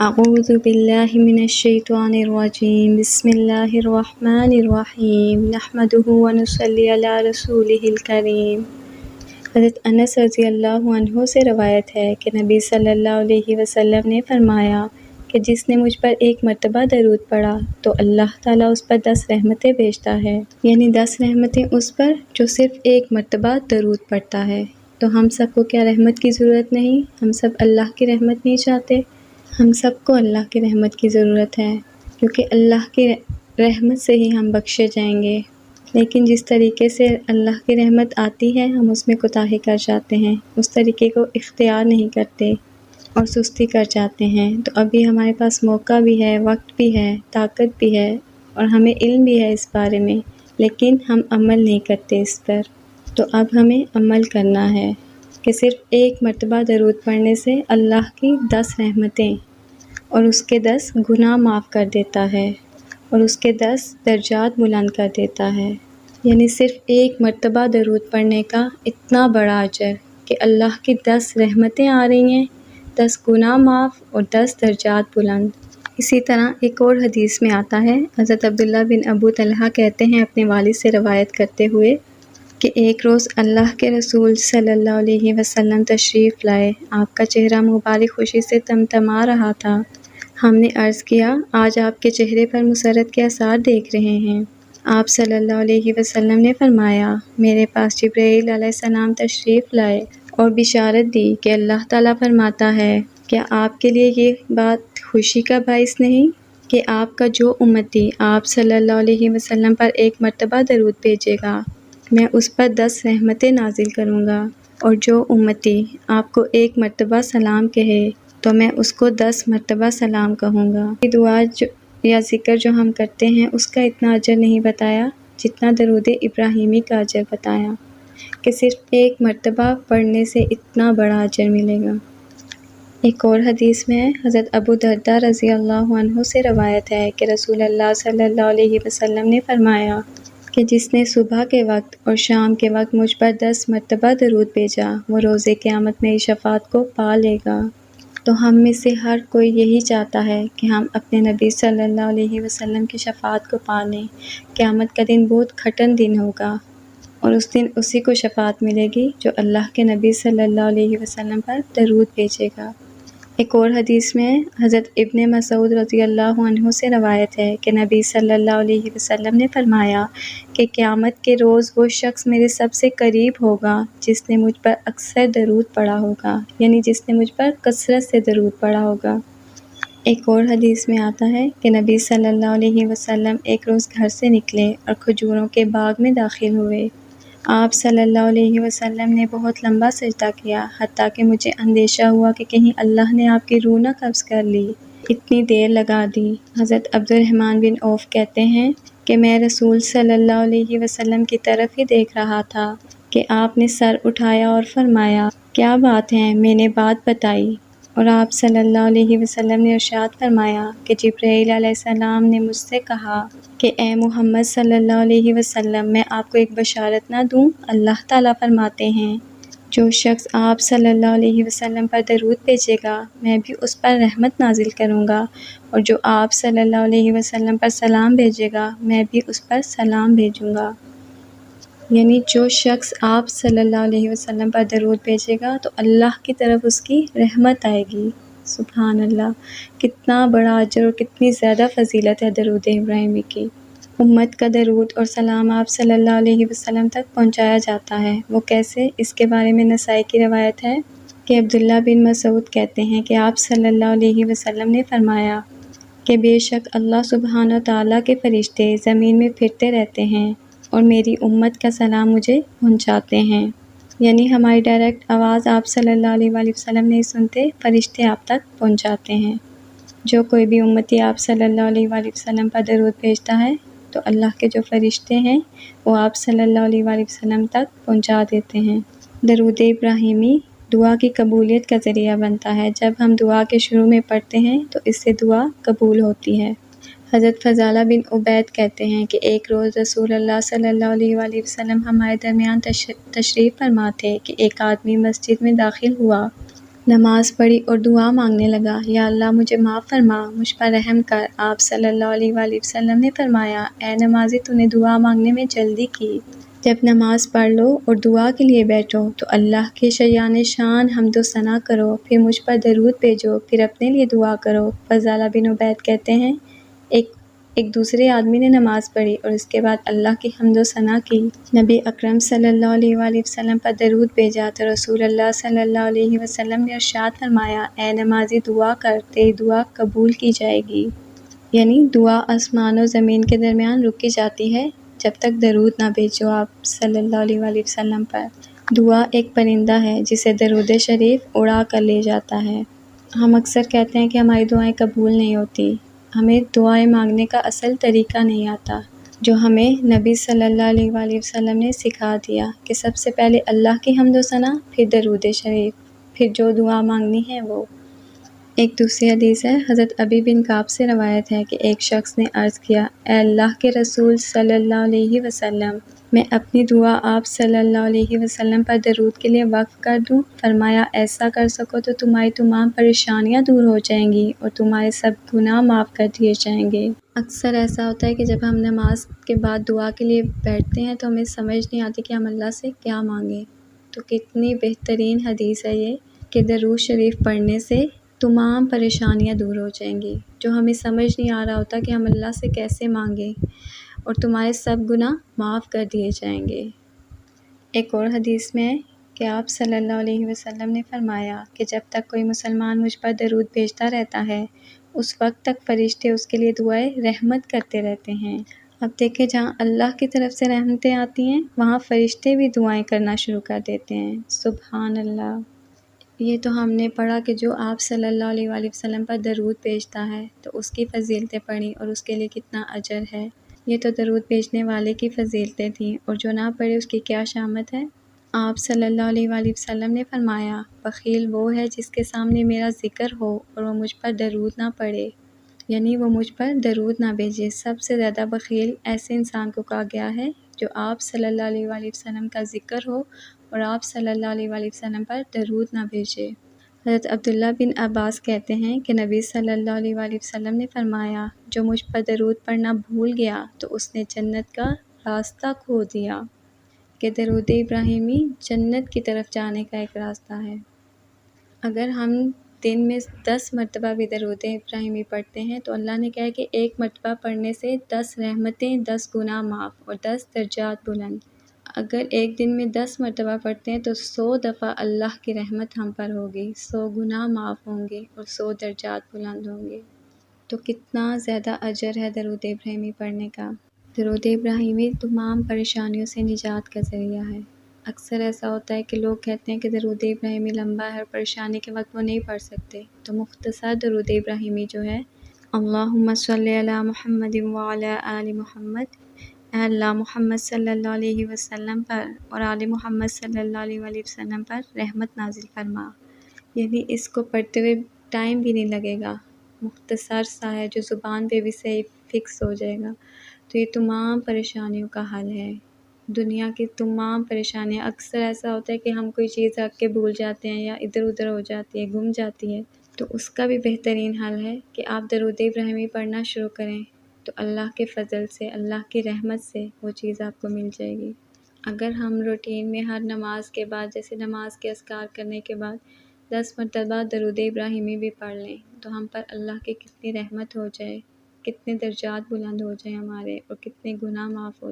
اعوذ باللہ من الشیطان الرجیم بسم اللہ الرحمن الرحیم نحمدہ ونصلی علی رسولہ الکریم۔ حضرت انس رضی اللہ عنہ سے روایت ہے کہ نبی صلی اللہ علیہ وسلم نے فرمایا کہ جس نے مجھ پر ایک مرتبہ درود پڑھا تو اللہ تعالیٰ اس پر 10 رحمتیں بھیجتا ہے، یعنی 10 رحمتیں اس پر جو صرف ایک مرتبہ درود پڑھتا ہے۔ تو ہم سب کو کیا رحمت کی ضرورت نہیں؟ ہم سب اللہ کی رحمت نہیں چاہتے؟ ہم سب کو اللہ کی رحمت کی ضرورت ہے، کیونکہ اللہ کی رحمت سے ہی ہم بخشے جائیں گے۔ لیکن جس طریقے سے اللہ کی رحمت آتی ہے ہم اس میں کوتاہی کر جاتے ہیں، اس طریقے کو اختیار نہیں کرتے اور سستی کر جاتے ہیں۔ تو ابھی ہمارے پاس موقع بھی ہے، وقت بھی ہے، طاقت بھی ہے اور ہمیں علم بھی ہے اس بارے میں، لیکن ہم عمل نہیں کرتے اس پر۔ تو اب ہمیں عمل کرنا ہے کہ صرف ایک مرتبہ درود پڑھنے سے اللہ کی 10 رحمتیں اور اس کے 10 گناہ معاف کر دیتا ہے اور اس کے 10 درجات بلند کر دیتا ہے۔ یعنی صرف ایک مرتبہ درود پڑھنے کا اتنا بڑا اجر کہ اللہ کی 10 رحمتیں آ رہی ہیں، 10 گناہ معاف اور 10 درجات بلند۔ اسی طرح ایک اور حدیث میں آتا ہے، حضرت عبداللہ بن ابو طلحہ کہتے ہیں اپنے والد سے روایت کرتے ہوئے کہ ایک روز اللہ کے رسول صلی اللہ علیہ وسلم تشریف لائے، آپ کا چہرہ مبارک خوشی سے تمتما رہا تھا۔ ہم نے عرض کیا، آج آپ کے چہرے پر مسرت کے آثار دیکھ رہے ہیں۔ آپ صلی اللہ علیہ وسلم نے فرمایا، میرے پاس جبرائیل علیہ السلام تشریف لائے اور بشارت دی کہ اللہ تعالیٰ فرماتا ہے، کیا آپ کے لیے یہ بات خوشی کا باعث نہیں کہ آپ کا جو امتی آپ صلی اللہ علیہ وسلم پر ایک مرتبہ درود بھیجے گا، میں اس پر 10 رحمتیں نازل کروں گا، اور جو امتی آپ کو ایک مرتبہ سلام کہے تو میں اس کو 10 مرتبہ سلام کہوں گا۔ یہ دعا یا ذکر جو ہم کرتے ہیں اس کا اتنا اجر نہیں بتایا جتنا درود ابراہیمی کا اجر بتایا، کہ صرف ایک مرتبہ پڑھنے سے اتنا بڑا اجر ملے گا۔ ایک اور حدیث میں حضرت ابو درداء رضی اللہ عنہ سے روایت ہے کہ رسول اللہ صلی اللہ علیہ وسلم نے فرمایا کہ جس نے صبح کے وقت اور شام کے وقت مجھ پر 10 مرتبہ درود بھیجا وہ روز قیامت میری شفاعت کو پا لے گا۔ تو ہم میں سے ہر کوئی یہی چاہتا ہے کہ ہم اپنے نبی صلی اللہ علیہ وسلم کی شفاعت کو پا لیں۔ قیامت کا دن بہت کٹھن دن ہوگا اور اس دن اسی کو شفاعت ملے گی جو اللہ کے نبی صلی اللہ علیہ وسلم پر درود بھیجے گا۔ ایک اور حدیث میں حضرت ابن مسعود رضی اللہ عنہ سے روایت ہے کہ نبی صلی اللہ علیہ وسلم نے فرمایا کہ قیامت کے روز وہ شخص میرے سب سے قریب ہوگا جس نے مجھ پر اکثر درود پڑھا ہوگا، یعنی جس نے مجھ پر کثرت سے درود پڑھا ہوگا۔ ایک اور حدیث میں آتا ہے کہ نبی صلی اللہ علیہ وسلم ایک روز گھر سے نکلے اور کھجوروں کے باغ میں داخل ہوئے۔ آپ صلی اللہ علیہ وسلم نے بہت لمبا سجدہ کیا، حتیٰ کہ مجھے اندیشہ ہوا کہ کہیں اللہ نے آپ کی روح نہ قبض کر لی، اتنی دیر لگا دی۔ حضرت عبد الرحمن بن عوف کہتے ہیں کہ میں رسول صلی اللہ علیہ وسلم کی طرف ہی دیکھ رہا تھا کہ آپ نے سر اٹھایا اور فرمایا، کیا بات ہے؟ میں نے بات بتائی اور آپ صلی اللہ علیہ وسلم نے ارشاد فرمایا کہ جبرائیل علیہ السلام نے مجھ سے کہا کہ اے محمد صلی اللہ علیہ وسلم، میں آپ کو ایک بشارت نہ دوں؟ اللہ تعالیٰ فرماتے ہیں، جو شخص آپ صلی اللہ علیہ وسلم پر درود بھیجے گا میں بھی اس پر رحمت نازل کروں گا، اور جو آپ صلی اللہ علیہ وسلم پر سلام بھیجے گا میں بھی اس پر سلام بھیجوں گا۔ یعنی جو شخص آپ صلی اللہ علیہ وسلم پر درود بھیجے گا تو اللہ کی طرف اس کی رحمت آئے گی۔ سبحان اللہ، کتنا بڑا اجر اور کتنی زیادہ فضیلت ہے درود ابراہیمی کی۔ امت کا درود اور سلام آپ صلی اللہ علیہ وسلم تک پہنچایا جاتا ہے، وہ کیسے؟ اس کے بارے میں نسائی کی روایت ہے کہ عبداللہ بن مسعود کہتے ہیں کہ آپ صلی اللہ علیہ وسلم نے فرمایا کہ بے شک اللہ سبحانہ تعالیٰ کے فرشتے زمین میں پھرتے رہتے ہیں اور میری امت کا سلام مجھے پہنچاتے ہیں۔ یعنی ہماری ڈائریکٹ آواز آپ صلی اللہ علیہ وآلہ وسلم نہیں سنتے، فرشتے آپ تک پہنچاتے ہیں۔ جو کوئی بھی امتی آپ صلی اللہ علیہ وآلہ وسلم پر درود بھیجتا ہے تو اللہ کے جو فرشتے ہیں وہ آپ صلی اللہ علیہ وآلہ وسلم تک پہنچا دیتے ہیں۔ درود ابراہیمی دعا کی قبولیت کا ذریعہ بنتا ہے۔ جب ہم دعا کے شروع میں پڑھتے ہیں تو اس سے دعا قبول ہوتی ہے۔ حضرت فضالہ بن عبید کہتے ہیں کہ ایک روز رسول اللہ صلی اللہ علیہ وآلہ وسلم ہمارے درمیان تشریف فرما تھے کہ ایک آدمی مسجد میں داخل ہوا نماز پڑھی اور دعا مانگنے لگا، یا اللہ مجھے معاف فرما، مجھ پر رحم کر۔ آپ صلی اللہ علیہ وآلہ وسلم نے فرمایا، اے نمازی تو نے دعا مانگنے میں جلدی کی۔ جب نماز پڑھ لو اور دعا کے لیے بیٹھو تو اللہ کے شایان شان حمد و ثنا کرو، پھر مجھ پر درود بھیجو، پھر اپنے لیے دعا کرو۔ فضالہ بن عبید کہتے ہیں، ایک دوسرے آدمی نے نماز پڑھی اور اس کے بعد اللہ کی حمد و ثنا کی، نبی اکرم صلی اللہ علیہ وآلہ وسلم پر درود بھیجا تو رسول اللہ صلی اللہ علیہ وسلم نے ارشاد فرمایا، اے نمازی دعا کر، تیری دعا قبول کی جائے گی۔ یعنی دعا آسمان و زمین کے درمیان رکی جاتی ہے جب تک درود نہ بھیجو آپ صلی اللہ علیہ وآلہ وسلم پر۔ دعا ایک پرندہ ہے جسے درود شریف اڑا کر لے جاتا ہے۔ ہم اکثر کہتے ہیں کہ ہماری دعائیں قبول نہیں ہوتی، ہمیں دعائیں مانگنے کا اصل طریقہ نہیں آتا، جو ہمیں نبی صلی اللہ علیہ وآلہ وسلم نے سکھا دیا کہ سب سے پہلے اللہ کی حمد و ثنا، پھر درود شریف، پھر جو دعا مانگنی ہے وہ۔ ایک دوسری حدیث ہے، حضرت ابی بن کعب سے روایت ہے کہ ایک شخص نے عرض کیا، اے اللہ کے رسول صلی اللہ علیہ وسلم، میں اپنی دعا آپ صلی اللہ علیہ وسلم پر درود کے لیے وقف کر دوں؟ فرمایا، ایسا کر سکو تو تمہاری تمام پریشانیاں دور ہو جائیں گی اور تمہارے سب گناہ معاف کر دیے جائیں گے۔ اکثر ایسا ہوتا ہے کہ جب ہم نماز کے بعد دعا کے لیے بیٹھتے ہیں تو ہمیں سمجھ نہیں آتی کہ ہم اللہ سے کیا مانگیں۔ تو کتنی بہترین حدیث ہے یہ کہ درود شریف پڑھنے سے تمام پریشانیاں دور ہو جائیں گی، جو ہمیں سمجھ نہیں آ رہا ہوتا کہ ہم اللہ سے کیسے مانگیں، اور تمہارے سب گناہ معاف کر دیے جائیں گے۔ ایک اور حدیث میں ہے کہ آپ صلی اللہ علیہ وسلم نے فرمایا کہ جب تک کوئی مسلمان مجھ پر درود بھیجتا رہتا ہے، اس وقت تک فرشتے اس کے لیے دعائیں رحمت کرتے رہتے ہیں۔ اب دیکھیں، جہاں اللہ کی طرف سے رحمتیں آتی ہیں وہاں فرشتے بھی دعائیں کرنا شروع کر دیتے ہیں۔ سبحان اللہ۔ یہ تو ہم نے پڑھا کہ جو آپ صلی اللہ علیہ وآلہ وسلم پر درود بھیجتا ہے تو اس کی فضیلتیں پڑھی اور اس کے لیے کتنا اجر ہے۔ یہ تو درود بھیجنے والے کی فضیلتیں تھیں، اور جو نہ پڑھے اس کی کیا شامت ہے۔ آپ صلی اللہ علیہ وآلہ وسلم نے فرمایا، بخیل وہ ہے جس کے سامنے میرا ذکر ہو اور وہ مجھ پر درود نہ پڑھے، یعنی وہ مجھ پر درود نہ بھیجے۔ سب سے زیادہ بخیل ایسے انسان کو کہا گیا ہے جو آپ صلی اللہ علیہ وآلہ وسلم کا ذکر ہو اور آپ صلی اللہ علیہ وآلہ وسلم پر درود نہ بھیجے۔ حضرت عبداللہ بن عباس کہتے ہیں کہ نبی صلی اللہ علیہ وآلہ وسلم نے فرمایا، جو مجھ پر درود پڑھنا بھول گیا تو اس نے جنت کا راستہ کھو دیا، کہ درود ابراہیمی جنت کی طرف جانے کا ایک راستہ ہے۔ اگر ہم دن میں 10 مرتبہ بھی درود ابراہیمی پڑھتے ہیں تو اللہ نے کہا کہ ایک مرتبہ پڑھنے سے 10 رحمتیں، 10 گناہ معاف اور 10 درجات بلند۔ اگر ایک دن میں 10 مرتبہ پڑھتے ہیں تو 100 دفعہ اللہ کی رحمت ہم پر ہوگی، 100 گناہ معاف ہوں گے اور 100 درجات بلند ہوں گے۔ تو کتنا زیادہ اجر ہے درود ابراہیمی پڑھنے کا۔ درود ابراہیمی تمام پریشانیوں سے نجات کا ذریعہ ہے۔ اکثر ایسا ہوتا ہے کہ لوگ کہتے ہیں کہ درود ابراہیمی لمبا ہے اور پریشانی کے وقت وہ نہیں پڑھ سکتے، تو مختصر درود ابراہیمی جو ہے، اللہم صلی علی محمد وعلی آل محمد، اے اللہ محمد صلی اللہ علیہ وسلم پر اور آل محمد صلی اللہ علیہ وآلہ وسلم پر رحمت نازل فرما۔ یعنی اس کو پڑھتے ہوئے ٹائم بھی نہیں لگے گا، مختصر سا ہے جو زبان پہ بھی صحیح فکس ہو جائے گا۔ تو یہ تمام پریشانیوں کا حل ہے، دنیا کی تمام پریشانیاں۔ اکثر ایسا ہوتا ہے کہ ہم کوئی چیز رکھ کے بھول جاتے ہیں یا ادھر ادھر ہو جاتی ہے، گم جاتی ہے، تو اس کا بھی بہترین حل ہے کہ آپ درود ابراہیمی پڑھنا شروع کریں، تو اللہ کے فضل سے، اللہ کی رحمت سے وہ چیز آپ کو مل جائے گی۔ اگر ہم روٹین میں ہر نماز کے بعد، جیسے نماز کے اذکار کرنے کے بعد 10 مرتبہ درود ابراہیمی بھی پڑھ لیں تو ہم پر اللہ کی کتنی رحمت ہو جائے، کتنے درجات بلند ہو جائیں ہمارے، اور کتنے گناہ معاف ہو